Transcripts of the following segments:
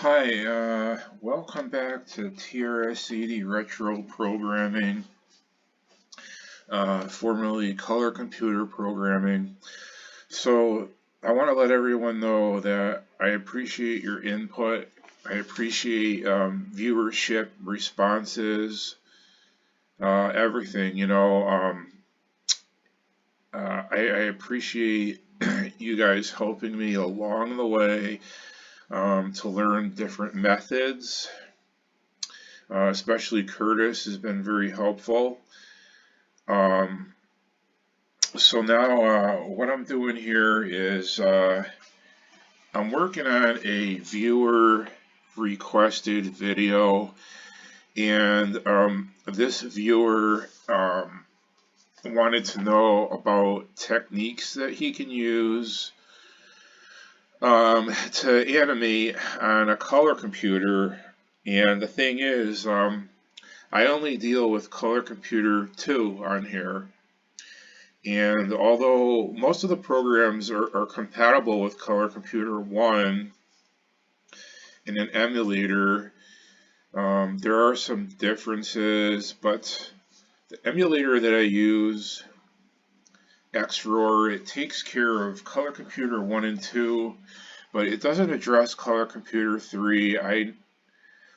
Hi, welcome back to TRS-80 Retro Programming, formerly Color Computer Programming. So I want to let everyone know that I appreciate your input. I appreciate viewership, responses, everything. I appreciate you guys helping me along the way to learn different methods. Especially Curtis has been very helpful. Um, so now what I'm doing here is I'm working on a viewer requested video, and this viewer wanted to know about techniques that he can use to animate on a color computer. And the thing is, I only deal with Color Computer 2 on here, and although most of the programs are compatible with Color Computer 1 in an emulator, there are some differences, but the emulator that I use, XROR, it takes care of Color Computer 1 and 2, but it doesn't address Color Computer 3.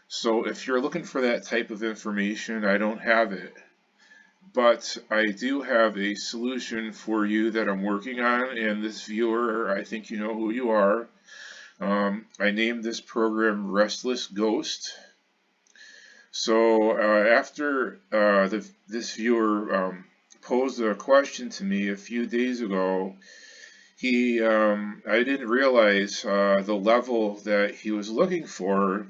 So if you're looking for that type of information, I don't have it. But I do have a solution for you that I'm working on, and this viewer, I think you know who you are. I named this program Restless Ghost. So after this viewer posed a question to me a few days ago, I didn't realize the level that he was looking for.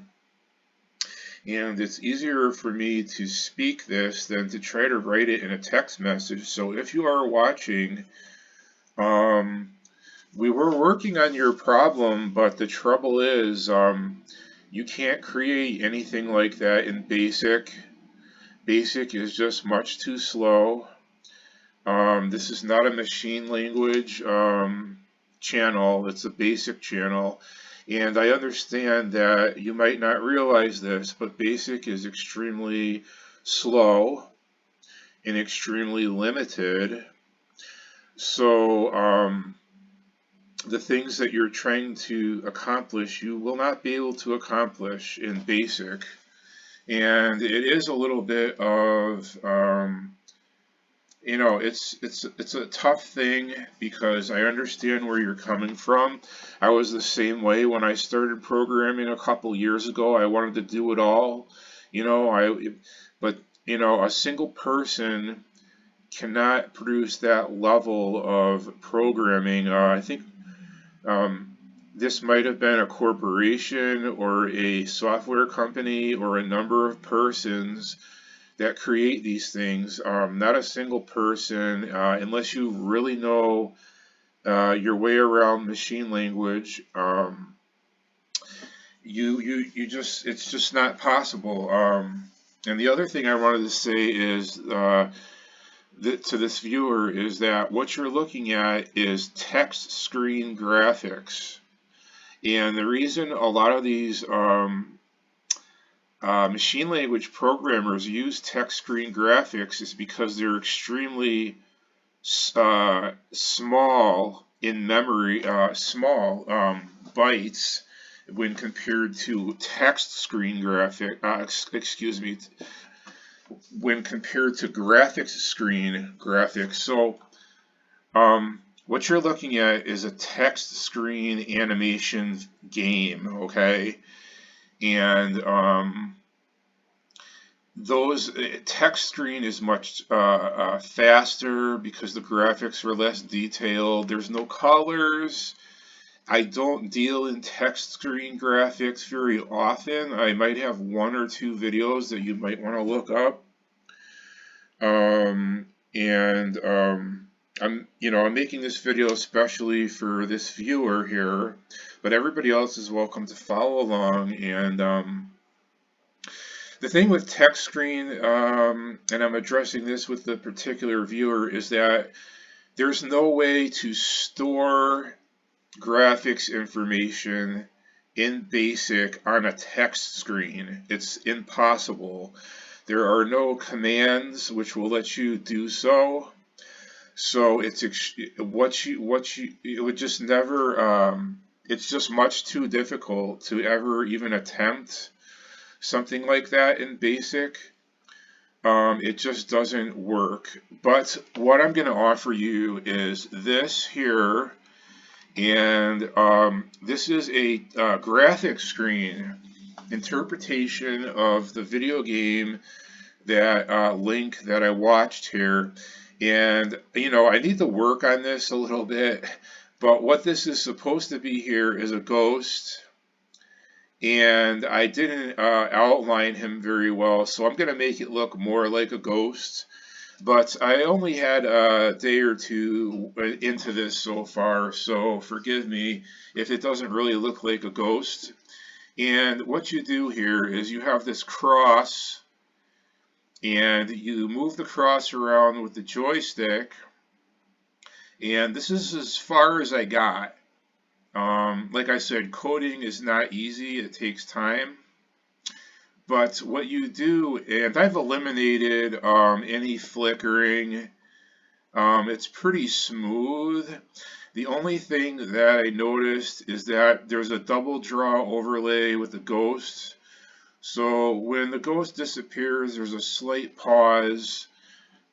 And it's easier for me to speak this than to try to write it in a text message. So if you are watching, we were working on your problem, but the trouble is you can't create anything like that in BASIC. BASIC is just much too slow. This is not a machine language channel, it's a BASIC channel. And I understand that you might not realize this, but BASIC is extremely slow and extremely limited. So the things that you're trying to accomplish, you will not be able to accomplish in BASIC. And it is a little bit of it's a tough thing because I understand where you're coming from. I was the same way when I started programming a couple years ago. I wanted to do it all, but a single person cannot produce that level of programming. I think this might have been a corporation or a software company or a number of persons that create these things, not a single person, unless you really know your way around machine language. It's just not possible. And the other thing I wanted to say is to this viewer is that what you're looking at is text screen graphics, and the reason a lot of these machine language programmers use text screen graphics is because they're extremely small in memory, small bytes when compared to text screen when compared to graphics screen graphics. So what you're looking at is a text screen animation game, okay? And those text screen is much faster because the graphics are less detailed. There's no colors. I don't deal in text screen graphics very often. I might have one or two videos that you might want to look up. I'm making this video especially for this viewer here, but everybody else is welcome to follow along. And the thing with text screen, and I'm addressing this with the particular viewer, is that there's no way to store graphics information in BASIC on a text screen. It's impossible. There are no commands which will let you do so. So it's it would just never. It's just much too difficult to ever even attempt something like that in BASIC. It just doesn't work. But what I'm going to offer you is this here, and this is a graphic screen interpretation of the video game that link that I watched here. And I need to work on this a little bit, but what this is supposed to be here is a ghost, and I didn't outline him very well, so I'm going to make it look more like a ghost. But I only had a day or two into this so far, so forgive me if it doesn't really look like a ghost. And what you do here is you have this cross, and you move the cross around with the joystick, and this is as far as I got. Like I said, coding is not easy, it takes time. But what you do, and I've eliminated any flickering, it's pretty smooth. The only thing that I noticed is that there's a double draw overlay with the ghost. So when the ghost disappears, there's a slight pause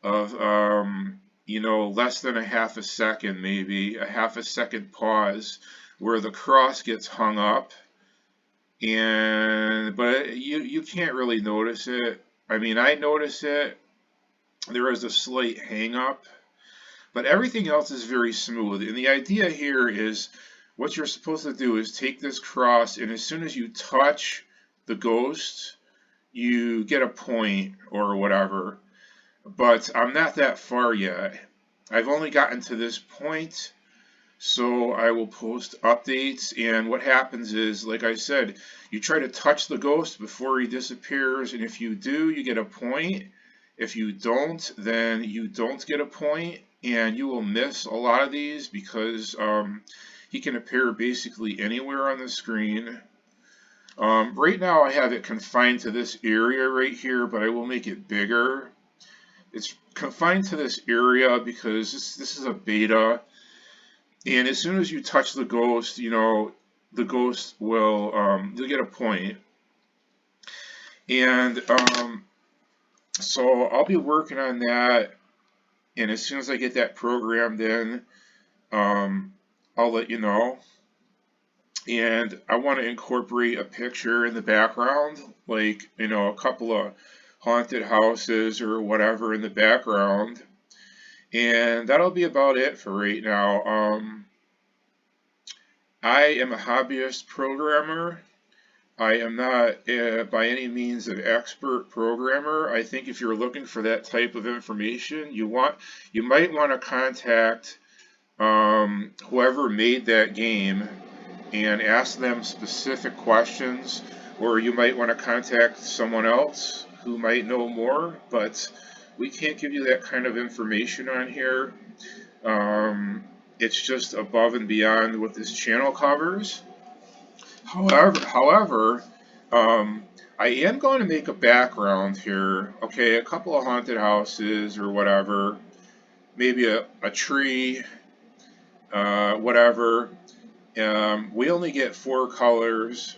of, less than a half a second, maybe a half a second pause, where the cross gets hung up, but you can't really notice it. I mean, I notice it. There is a slight hang up, but everything else is very smooth. And the idea here is what you're supposed to do is take this cross, and as soon as you touch the ghost, you get a point or whatever. But I'm not that far yet. I've only gotten to this point. So I will post updates, and what happens is, like I said, you try to touch the ghost before he disappears, and if you do, you get a point. If you don't, then you don't get a point, and you will miss a lot of these because he can appear basically anywhere on the screen. Right now I have it confined to this area right here, but I will make it bigger. It's confined to this area because this is a beta. And as soon as you touch the ghost, the ghost will, you'll get a point. And so I'll be working on that. And as soon as I get that programmed in, I'll let you know. And I want to incorporate a picture in the background, like, a couple of haunted houses or whatever in the background. And that'll be about it for right now. I am a hobbyist programmer. I am not by any means an expert programmer. I think if you're looking for that type of information, you might want to contact whoever made that game and ask them specific questions, or you might want to contact someone else who might know more, but we can't give you that kind of information on here. It's just above and beyond what this channel covers. However, I am going to make a background here. Okay, a couple of haunted houses or whatever, maybe a tree, whatever. We only get 4 colors.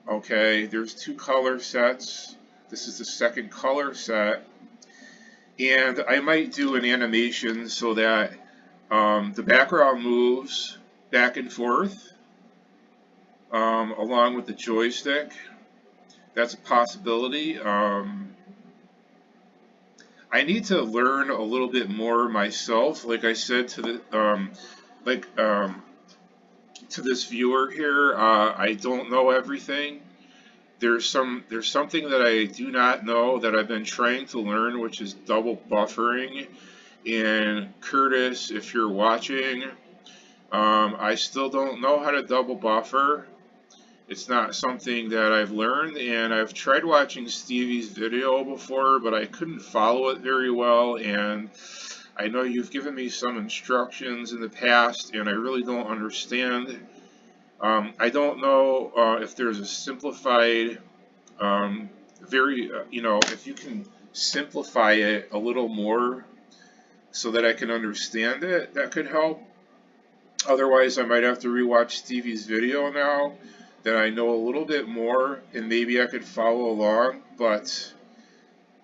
Okay, there's 2 color sets. This is the second color set. And I might do an animation so that the background moves back and forth along with the joystick. That's a possibility. I need to learn a little bit more myself. Like I said to the to this viewer here, I don't know everything. There's something that I do not know that I've been trying to learn, which is double buffering. And Curtis, if you're watching, I still don't know how to double buffer. It's not something that I've learned, and I've tried watching Stevie's video before, but I couldn't follow it very well, and I know you've given me some instructions in the past, and I really don't understand I don't know if there's a simplified, if you can simplify it a little more so that I can understand it, that could help. Otherwise, I might have to rewatch Stevie's video now that I know a little bit more, and maybe I could follow along. But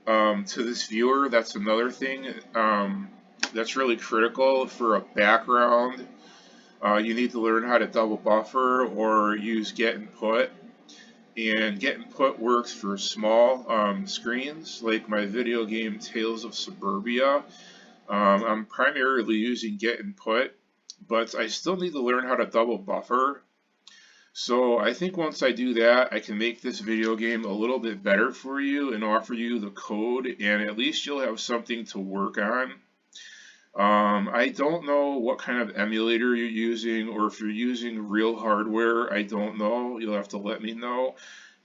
to this viewer, that's another thing that's really critical for a background. You need to learn how to double buffer or use get and put. And get and put works for small screens, like my video game Tales of Suburbia. I'm primarily using get and put, but I still need to learn how to double buffer. So I think once I do that, I can make this video game a little bit better for you and offer you the code, and at least you'll have something to work on. I don't know what kind of emulator you're using, or if you're using real hardware. I don't know. You'll have to let me know.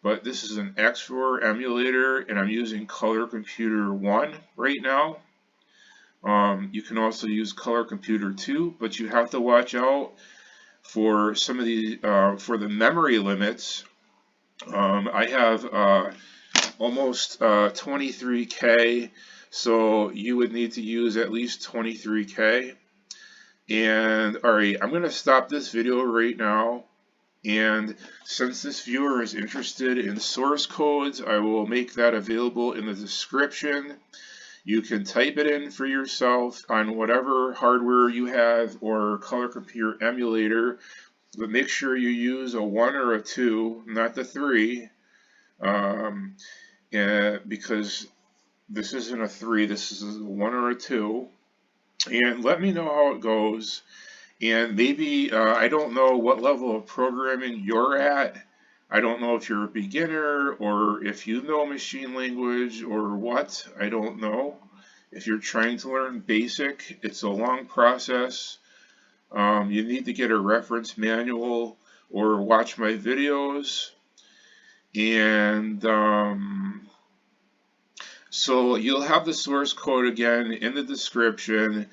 But this is an X4 emulator, and I'm using Color Computer 1 right now. You can also use Color Computer 2, but you have to watch out for some of the for the memory limits. I have almost 23K, so you would need to use at least 23K. And alright, I'm going to stop this video right now. And since this viewer is interested in source codes, I will make that available in the description. You can type it in for yourself on whatever hardware you have or Color Computer emulator, but make sure you use a 1 or a 2, not the 3, because this isn't a 3, this is a 1 or a 2. And let me know how it goes. And maybe, I don't know what level of programming you're at. I don't know if you're a beginner or if you know machine language or what. I don't know. If you're trying to learn BASIC, it's a long process. You need to get a reference manual or watch my videos. And so you'll have the source code again in the description.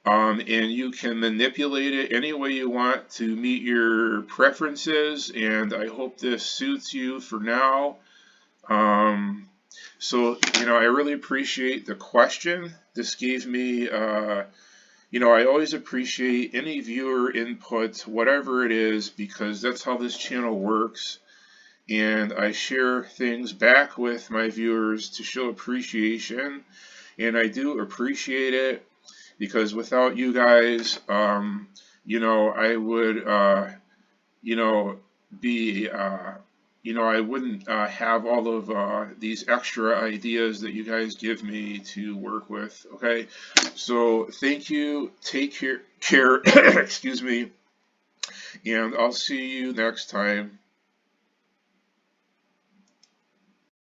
And you can manipulate it any way you want to meet your preferences, and I hope this suits you for now. So, I really appreciate the question. This gave me, I always appreciate any viewer input, whatever it is, because that's how this channel works. And I share things back with my viewers to show appreciation, and I do appreciate it. Because without you guys, I would, I wouldn't have all of these extra ideas that you guys give me to work with. Okay, so thank you. Take care. Excuse me, and I'll see you next time.